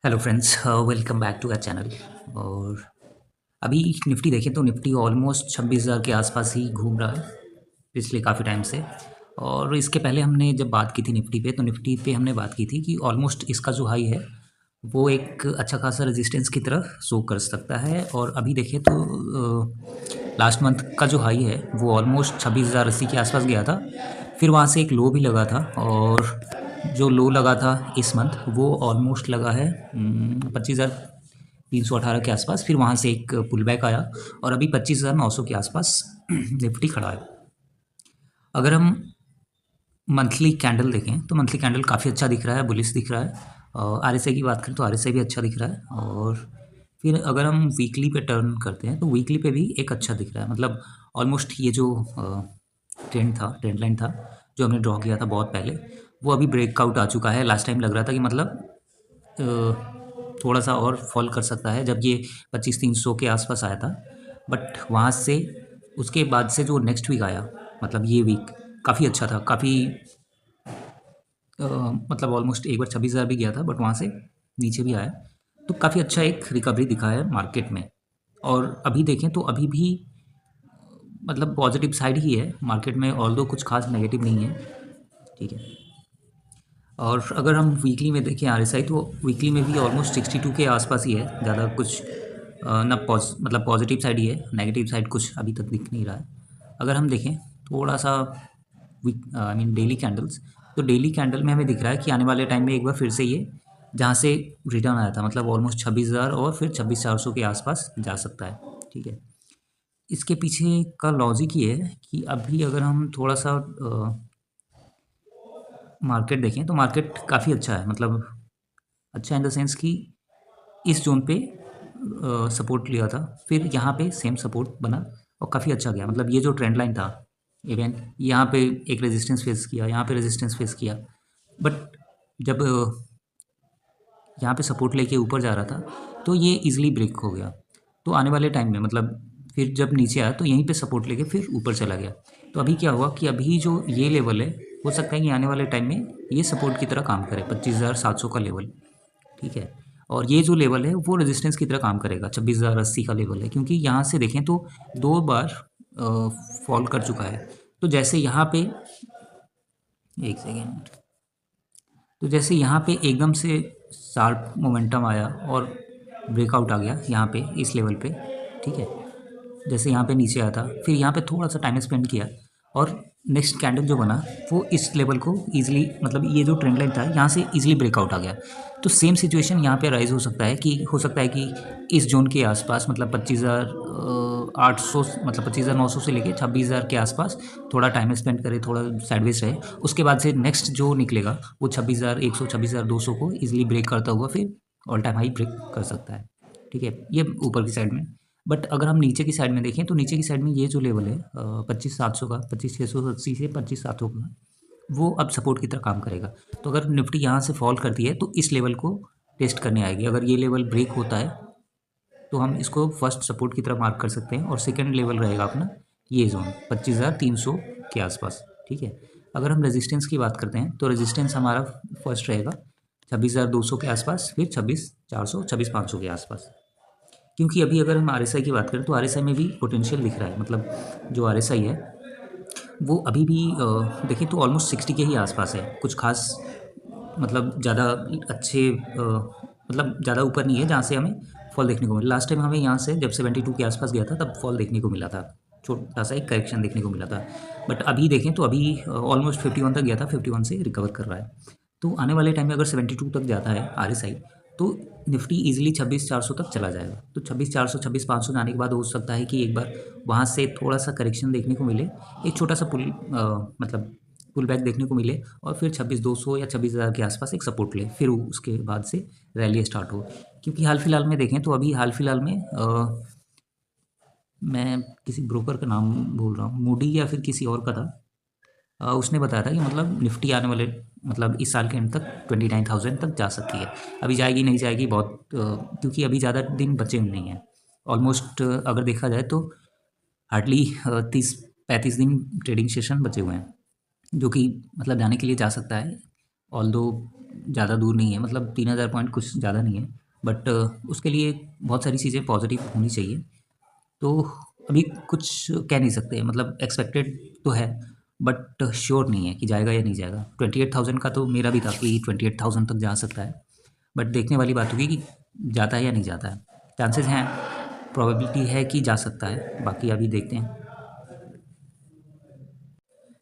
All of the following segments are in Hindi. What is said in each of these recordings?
Hello friends, welcome back to our channel. और अभी निफ्टी देखें तो निफ्टी ऑलमोस्ट 26,000 के आसपास ही घूम रहा है पिछले काफ़ी टाइम से। और इसके पहले हमने जब बात की थी निफ्टी पे, तो निफ्टी पे हमने बात की थी कि ऑलमोस्ट इसका जो हाई है वो एक अच्छा खासा रेजिस्टेंस की तरफ शो कर सकता है। और अभी देखें तो लास्ट मंथ का जो हाई है वो ऑलमोस्ट 26,080 के आसपास गया था। फिर वहाँ से एक लो भी लगा था, और जो लो लगा था इस मंथ वो ऑलमोस्ट लगा है 25,318 के आसपास। फिर वहाँ से एक पुल बैक आया और अभी 25,900 के आसपास निफ्टी खड़ा है। अगर हम मंथली कैंडल देखें तो मंथली कैंडल काफ़ी अच्छा दिख रहा है, बुलिश दिख रहा है। आरएसआई की बात करें तो आरएसआई भी अच्छा दिख रहा है। और फिर अगर हम वीकली पे टर्न करते हैं तो वीकली पे भी एक अच्छा दिख रहा है। मतलब ऑलमोस्ट ये जो ट्रेंड लाइन था जो हमने ड्रॉ किया था बहुत पहले, वो अभी ब्रेकआउट आ चुका है। लास्ट टाइम लग रहा था कि मतलब थोड़ा सा और फॉल कर सकता है जब ये 25,300 के आसपास आया था। बट वहाँ से उसके बाद से जो नेक्स्ट वीक आया, मतलब ये वीक काफ़ी अच्छा था। काफ़ी मतलब ऑलमोस्ट एक बार 26,000 भी गया था, बट वहाँ से नीचे भी आया। तो काफ़ी अच्छा एक रिकवरी दिखा है मार्केट में। और अभी देखें तो अभी भी मतलब पॉजिटिव साइड ही है मार्केट में, ऑल्दो कुछ खास नेगेटिव नहीं है। ठीक है। और अगर हम वीकली में देखें आरएसआई, तो वीकली में भी ऑलमोस्ट 62 के आसपास ही है। ज़्यादा कुछ ना मतलब पॉजिटिव साइड ही है, नेगेटिव साइड कुछ अभी तक दिख नहीं रहा है। अगर हम देखें थोड़ा सा week I mean daily candles, तो डेली कैंडल में हमें दिख रहा है कि आने वाले टाइम में एक बार फिर से ये जहाँ से रिटर्न आया था, मतलब ऑलमोस्ट 26,000 और फिर 26,400 के आसपास जा सकता है। ठीक है। इसके पीछे का लॉजिक ये है कि अभी अगर हम थोड़ा सा मार्केट देखें तो मार्केट काफ़ी अच्छा है। मतलब अच्छा इन द सेंस कि इस जोन पे सपोर्ट लिया था, फिर यहाँ पे सेम सपोर्ट बना और काफ़ी अच्छा गया। मतलब ये जो ट्रेंड लाइन था, इवन यहाँ पे एक रेजिस्टेंस फेस किया, यहाँ पे रेजिस्टेंस फेस किया, बट जब यहाँ पे सपोर्ट लेके ऊपर जा रहा था तो ये इजीली ब्रेक हो गया। तो आने वाले टाइम में मतलब फिर जब नीचे आया तो यहीं पे सपोर्ट लेके फिर ऊपर चला गया। तो अभी क्या हुआ कि अभी जो ये लेवल है, हो सकता है कि आने वाले टाइम में ये सपोर्ट की तरह काम करे, 25,700 का लेवल। ठीक है। और ये जो लेवल है वो रेजिस्टेंस की तरह काम करेगा, 26,080 का लेवल है, क्योंकि यहाँ से देखें तो 2 बार फॉल कर चुका है। तो जैसे यहाँ पे एक सेकेंड, तो जैसे यहाँ पे एकदम से शार्प मोमेंटम आया और ब्रेकआउट आ गया यहाँ पे इस लेवल पे। ठीक है। जैसे यहाँ पे नीचे आया था, फिर यहाँ पे थोड़ा सा टाइम स्पेंड किया, और नेक्स्ट कैंडल जो बना वो इस लेवल को ईजिली, मतलब ये जो ट्रेंड लाइन था यहाँ से ईजिली ब्रेकआउट आ गया। तो सेम सिचुएशन यहाँ पे राइज हो सकता है कि इस जोन के आसपास, मतलब 25,800, मतलब 25,900 से लेके 26,000 के आसपास थोड़ा टाइम स्पेंड करे, थोड़ा साइडवेज रहे। उसके बाद से नेक्स्ट जो निकलेगा वो 26,100, 26,200 को ईजिली ब्रेक करता हुआ फिर ऑल टाइम हाई ब्रेक कर सकता है। ठीक है, ये ऊपर की साइड में। बट अगर हम नीचे की साइड में देखें तो नीचे की साइड में ये जो लेवल है 25,700 का, 25,680 से 25,700 का, वो अब सपोर्ट की तरह काम करेगा। तो अगर निफ्टी यहाँ से फॉल करती है तो इस लेवल को टेस्ट करने आएगी। अगर ये लेवल ब्रेक होता है तो हम इसको फर्स्ट सपोर्ट की तरह मार्क कर सकते हैं, और सेकंड लेवल रहेगा अपना ये जोन 25,300 के आसपास। ठीक है। अगर हम रेजिस्टेंस की बात करते हैं तो रेजिस्टेंस हमारा फर्स्ट रहेगा 26,200 के आसपास, फिर 26,400, 26,500 के आसपास। क्योंकि अभी अगर हम आरएसआई की बात करें तो आरएसआई में भी पोटेंशियल दिख रहा है। मतलब जो आरएसआई है वो अभी भी देखें तो ऑलमोस्ट 60 के ही आसपास है। कुछ खास मतलब ज़्यादा अच्छे मतलब ज़्यादा ऊपर नहीं है जहाँ से हमें फॉल देखने को मिला। लास्ट टाइम हमें यहाँ से जब 72 के आसपास गया था तब फॉल देखने को मिला था, छोटा सा एक करेक्शन देखने को मिला था। बट अभी देखें तो अभी ऑलमोस्ट 51 तक गया था, 51 से रिकवर कर रहा है। तो आने वाले टाइम में अगर 72 तक जाता है आरएसआई, तो निफ्टी इजीली 26,400 तक चला जाएगा। तो 26,400, 26,500 जाने के बाद हो सकता है कि एक बार वहाँ से थोड़ा सा करेक्शन देखने को मिले, एक छोटा सा मतलब पुल बैक देखने को मिले, और फिर 26,200 या 26,000 के आसपास एक सपोर्ट ले, फिर उसके बाद से रैली स्टार्ट हो। क्योंकि हाल फिलहाल में देखें तो अभी हाल फिलहाल में मैं किसी ब्रोकर का नाम भूल रहा हूँ, मूडी या फिर किसी और का था। उसने बताया था कि मतलब निफ्टी आने वाले, मतलब इस साल के एंड तक 29,000 तक जा सकती है। अभी जाएगी नहीं जाएगी बहुत, क्योंकि अभी ज़्यादा दिन बचे हुए नहीं हैं। ऑलमोस्ट अगर देखा जाए तो हार्डली 30-35 दिन ट्रेडिंग सेशन बचे हुए हैं, जो कि मतलब जाने के लिए जा सकता है। ऑल्दो ज़्यादा दूर नहीं है, मतलब 3000 पॉइंट कुछ ज़्यादा नहीं है, बट उसके लिए बहुत सारी चीज़ें पॉजिटिव होनी चाहिए। तो अभी कुछ कह नहीं सकते, मतलब एक्सपेक्टेड तो है बट श्योर नहीं है कि जाएगा या नहीं जाएगा। 28,000 का तो मेरा भी था कि 28,000 तक जा सकता है, बट देखने वाली बात होगी कि जाता है या नहीं जाता है। चांसेस हैं, प्रोबेबिलिटी है कि जा सकता है, बाकी अभी देखते हैं।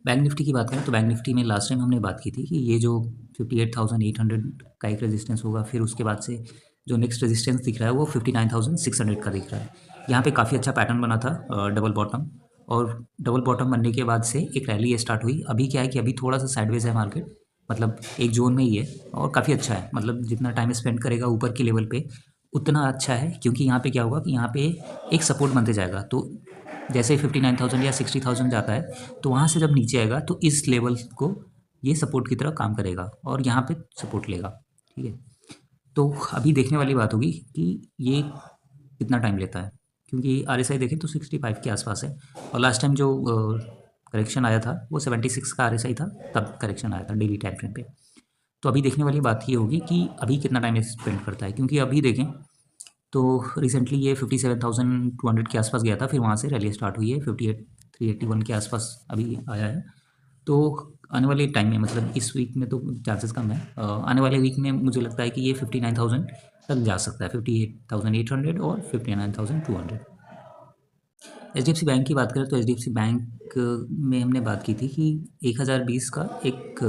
बैंक निफ्टी की बात करें तो बैंक निफ्टी में लास्ट टाइम हमने बात की थी कि ये जो 58,800 का एक रेजिस्टेंस होगा, फिर उसके बाद से जो नेक्स्ट रेजिस्टेंस दिख रहा है वो 59,600 का दिख रहा है। यहाँ पे काफ़ी अच्छा पैटर्न बना था, डबल बॉटम, और डबल बॉटम बनने के बाद से एक रैली स्टार्ट हुई। अभी क्या है कि अभी थोड़ा सा साइडवेज है मार्केट, मतलब एक जोन में ही है और काफ़ी अच्छा है, मतलब जितना टाइम स्पेंड करेगा ऊपर के लेवल पे उतना अच्छा है, क्योंकि यहाँ पे क्या होगा कि यहाँ पे एक सपोर्ट बनते जाएगा। तो जैसे 59,000 या 60,000 जाता है, तो वहाँ से जब नीचे आएगा तो इस लेवल को ये सपोर्ट की तरह काम करेगा और यहाँ पे सपोर्ट लेगा। ठीक है, तो अभी देखने वाली बात होगी कि ये कितना टाइम लेता है, क्योंकि आरएसआई देखें तो 65 के आसपास है, और लास्ट टाइम जो करेक्शन आया था वो 76 का आरएसआई था, तब करेक्शन आया था डेली टाइम फ्रेम पे। तो अभी देखने वाली बात ये होगी कि अभी कितना टाइम स्पेंड करता है, क्योंकि अभी देखें तो रिसेंटली ये 57,200 के आसपास गया था, फिर वहाँ से रैली स्टार्ट हुई है, 58,381 के आसपास अभी आया है। तो आने वाले टाइम में, मतलब इस वीक में तो चांसेस कम है, आने वाले वीक में मुझे लगता है कि ये 59,000 तक जा सकता है, 58,800 और 59,200। एचडीएफसी बैंक की बात करें तो एचडीएफसी बैंक में हमने बात की थी कि 1020 का एक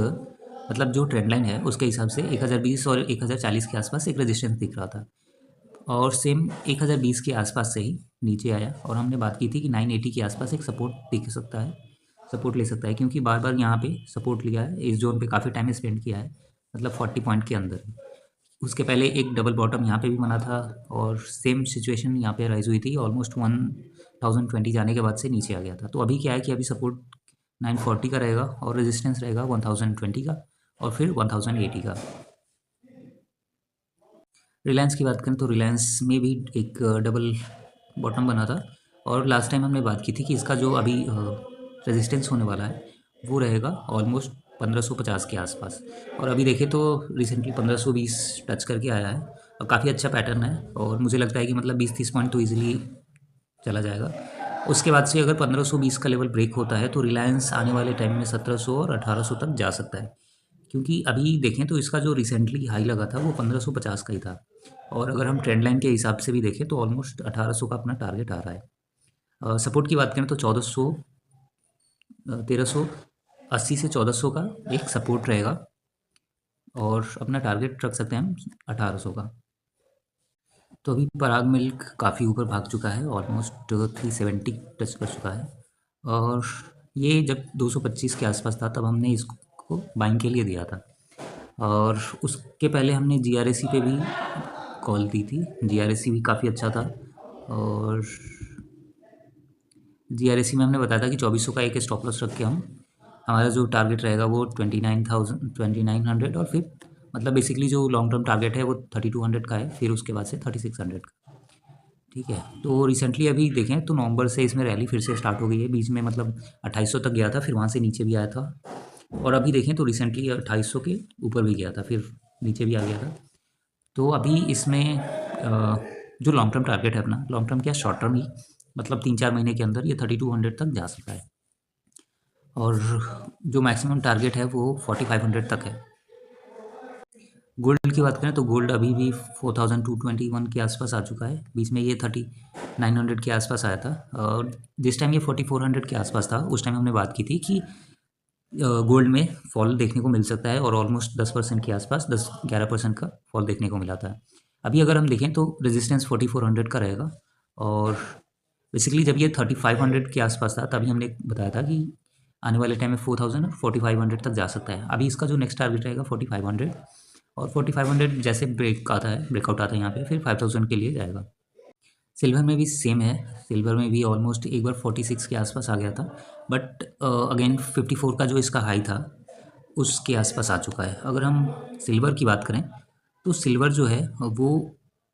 मतलब जो ट्रेंड लाइन है उसके हिसाब से 1020 और 1040 के आसपास एक रेजिस्टेंस दिख रहा था, और सेम 1020 के आसपास से ही नीचे आया, और हमने बात की थी कि 980 के आसपास एक सपोर्ट दिख सकता है, सपोर्ट ले सकता है, क्योंकि बार बार यहाँ पे सपोर्ट लिया है, इस जोन पे काफ़ी टाइम स्पेंड किया है, मतलब 40 पॉइंट के अंदर। उसके पहले एक डबल बॉटम यहाँ पे भी बना था, और सेम सिचुएशन यहाँ पे राइज हुई थी, ऑलमोस्ट 1020 जाने के बाद से नीचे आ गया था। तो अभी क्या है कि अभी सपोर्ट 940 का रहेगा और रेजिस्टेंस रहेगा 1020 का, और फिर 1080 का। रिलायंस की बात करें तो रिलायंस में भी एक डबल बॉटम बना था, और लास्ट टाइम हमने बात की थी कि इसका जो अभी रेजिस्टेंस होने वाला है वो रहेगा ऑलमोस्ट 1550 के आसपास, और अभी देखें तो रिसेंटली 1520 टच करके आया है, और काफ़ी अच्छा पैटर्न है, और मुझे लगता है कि मतलब 20-30 पॉइंट तो ईजिली चला जाएगा। उसके बाद से अगर 1520 का लेवल ब्रेक होता है तो रिलायंस आने वाले टाइम में 1700 और 1800 तक जा सकता है, क्योंकि अभी देखें तो इसका जो रिसेंटली हाई लगा था वो 1550 का ही था, और अगर हम ट्रेंड लाइन के हिसाब से भी देखें तो ऑलमोस्ट 1800 का अपना टारगेट आ रहा है। सपोर्ट की बात करें तो 1400, 1380 से 1400 का एक सपोर्ट रहेगा, और अपना टारगेट रख सकते हैं हम 1800 का। तो अभी पराग मिल्क काफ़ी ऊपर भाग चुका है, ऑलमोस्ट 370 टच कर चुका है, और ये जब 225 के आसपास था तब हमने इसको बाइंग के लिए दिया था, और उसके पहले हमने जीआरएसी पे भी कॉल दी थी, जीआरएसी भी काफ़ी अच्छा था, और जीआरएसी में हमने बताया था कि 2400 का एक स्टॉप लॉस रख के हम हमारा जो टारगेट रहेगा वो 29,000 2900, और फिर मतलब बेसिकली जो लॉन्ग टर्म टारगेट है वो 3200 का है, फिर उसके बाद से 3600 का। ठीक है, तो रिसेंटली अभी देखें तो नवंबर से इसमें रैली फिर से स्टार्ट हो गई है, बीच में मतलब 2800 तक गया था, फिर वहाँ से नीचे भी आया था, और अभी देखें तो रिसेंटली 2800 के ऊपर भी गया था, फिर नीचे भी आ गया था। तो अभी इसमें जो लॉन्ग टर्म टारगेट है अपना, लॉन्ग टर्म क्या शॉर्ट टर्म ही, मतलब 3-4 महीने के अंदर ये 3200 तक जा सकता है, और जो मैक्सिमम टारगेट है वो 4500 तक है। गोल्ड की बात करें तो गोल्ड अभी भी 4221 के आसपास आ चुका है, बीच में ये 3900 के आसपास आया था, और जिस टाइम ये 4400 के आसपास था उस टाइम हमने बात की थी कि गोल्ड में फॉल देखने को मिल सकता है, और ऑलमोस्ट 10% के आसपास 10-11% का फॉल देखने को मिला था। अभी अगर हम देखें तो रेजिस्टेंस 4400 का रहेगा, और बेसिकली जब ये 3500 के आसपास था तभी हमने बताया था कि आने वाले टाइम में 4000 और 4500 तक जा सकता है। अभी इसका जो नेक्स्ट टारगेट रहेगा 4500, और 4500 जैसे ब्रेक आता है, ब्रेकआउट आता है यहाँ पे, फिर 5000 के लिए जाएगा। सिल्वर में भी सेम है, सिल्वर में भी ऑलमोस्ट एक बार 46 के आसपास आ गया था, बट अगेन 54 का जो इसका हाई था उसके आसपास आ चुका है। अगर हम सिल्वर की बात करें तो सिल्वर जो है वो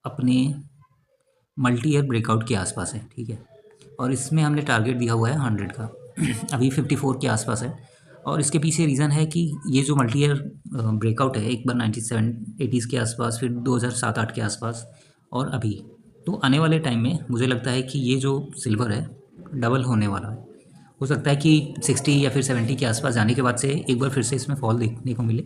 अपने मल्टी ईयर ब्रेकआउट के आसपास है। ठीक है, और इसमें हमने टारगेट दिया हुआ है 100 का अभी 54 के आसपास है, और इसके पीछे रीज़न है कि ये जो मल्टी ईयर ब्रेकआउट है, एक बार 97-80s के आसपास, फिर 2007-8 के आसपास और अभी, तो आने वाले टाइम में मुझे लगता है कि ये जो सिल्वर है डबल होने वाला है। हो सकता है कि 60 या फिर 70 के आसपास जाने के बाद से एक बार फिर से इसमें फॉल देखने को मिले,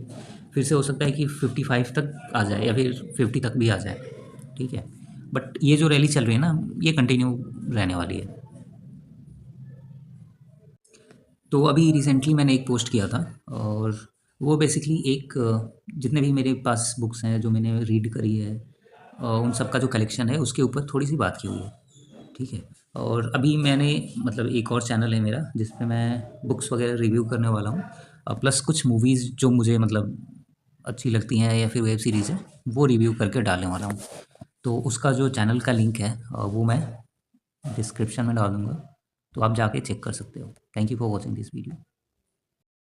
फिर से हो सकता है कि 55 तक आ जाए या फिर 50 तक भी आ जाए, ठीक है। बट ये जो रैली चल रही है ना, ये कंटिन्यू रहने वाली है। तो अभी रिसेंटली मैंने एक पोस्ट किया था और वो बेसिकली एक जितने भी मेरे पास बुक्स हैं जो मैंने रीड करी है, उन सब का जो कलेक्शन है उसके ऊपर थोड़ी सी बात की हुई है, ठीक है। और अभी मैंने मतलब एक और चैनल है मेरा जिस पे मैं बुक्स वगैरह रिव्यू करने वाला हूँ, प्लस कुछ मूवीज़ जो मुझे मतलब अच्छी लगती हैं या फिर वेब सीरीज़ है वो रिव्यू करके डालने वाला हूँ। तो उसका जो चैनल का लिंक है वो मैं डिस्क्रिप्शन में डाल दूँगा, तो आप जाके चेक कर सकते हो। Thank you for watching this video.